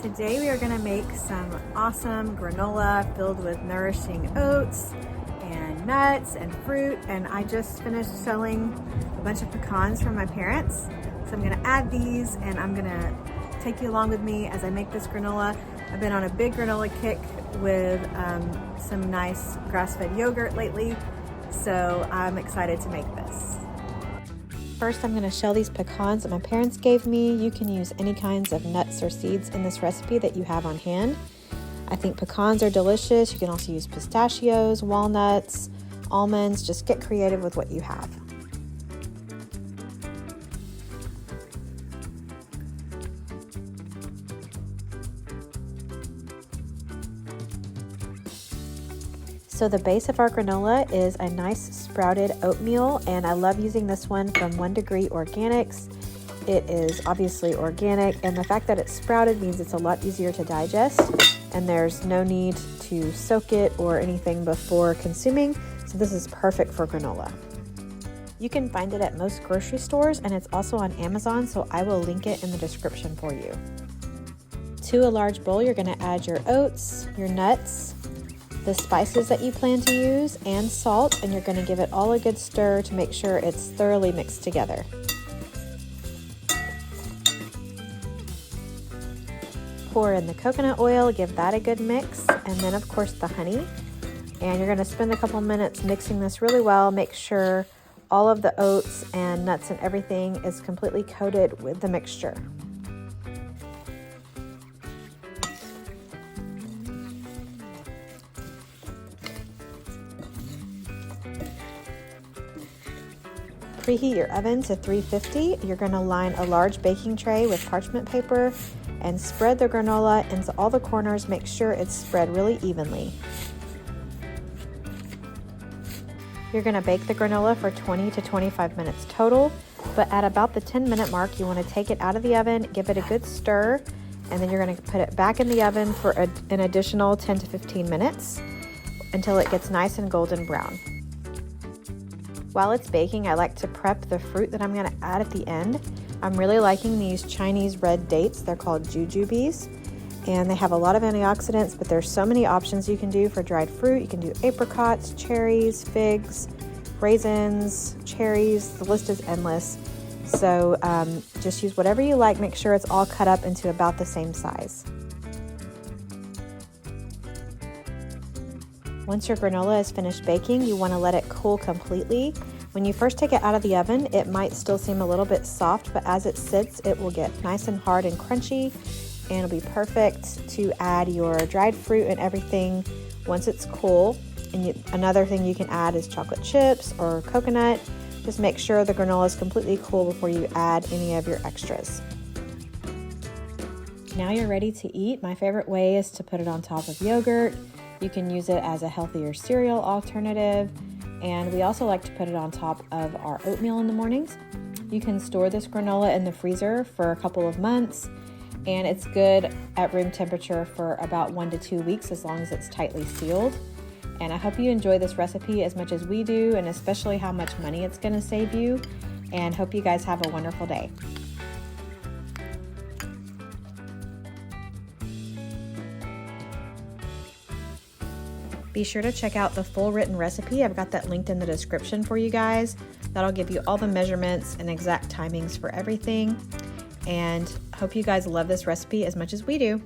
Today we are going to make some awesome granola filled with nourishing oats and nuts and fruit, and I just finished shelling a bunch of pecans from my parents. So I'm going to add these and I'm going to take you along with me as I make this granola. I've been on a big granola kick with some nice grass-fed yogurt lately, so I'm excited to make this. First, I'm going to shell these pecans that my parents gave me. You can use any kinds of nuts or seeds in this recipe that you have on hand. I think pecans are delicious. You can also use pistachios, walnuts, almonds. Just get creative with what you have. So the base of our granola is a nice sprouted oatmeal, and I love using this one from 1 Degree Organics. It is obviously organic, and the fact that it's sprouted means it's a lot easier to digest, and there's no need to soak it or anything before consuming, so this is perfect for granola. You can find it at most grocery stores, and it's also on Amazon, so I will link it in the description for you. To a large bowl, you're going to add your oats, your nuts, the spices that you plan to use, and salt, and you're going to give it all a good stir to make sure it's thoroughly mixed together. Pour in the coconut oil, give that a good mix, and then of course the honey. And you're going to spend a couple minutes mixing this really well. Make sure all of the oats and nuts and everything is completely coated with the mixture. Preheat your oven to 350. You're going to line a large baking tray with parchment paper and spread the granola into all the corners. Make sure it's spread really evenly. You're going to bake the granola for 20 to 25 minutes total, but at about the 10-minute mark, you want to take it out of the oven, give it a good stir, and then you're going to put it back in the oven for an additional 10 to 15 minutes until it gets nice and golden brown. While it's baking, I like to prep the fruit that I'm going to add at the end. I'm really liking these Chinese red dates. They're called jujubes, and they have a lot of antioxidants, but there's so many options you can do for dried fruit. You can do apricots, cherries, figs, raisins, cherries. The list is endless. So just use whatever you like. Make sure it's all cut up into about the same size. Once your granola is finished baking, you want to let it cool completely. When you first take it out of the oven, it might still seem a little bit soft, but as it sits, it will get nice and hard and crunchy, and it'll be perfect to add your dried fruit and everything once it's cool. And another thing you can add is chocolate chips or coconut. Just make sure the granola is completely cool before you add any of your extras. Now you're ready to eat. My favorite way is to put it on top of yogurt. You can use it as a healthier cereal alternative, and we also like to put it on top of our oatmeal in the mornings. You can store this granola in the freezer for a couple of months, and it's good at room temperature for about 1 to 2 weeks as long as it's tightly sealed. And I hope you enjoy this recipe as much as we do, and especially how much money it's going to save you, and hope you guys have a wonderful day. Be sure to check out the full written recipe. I've got that linked in the description for you guys. That'll give you all the measurements and exact timings for everything. And hope you guys love this recipe as much as we do.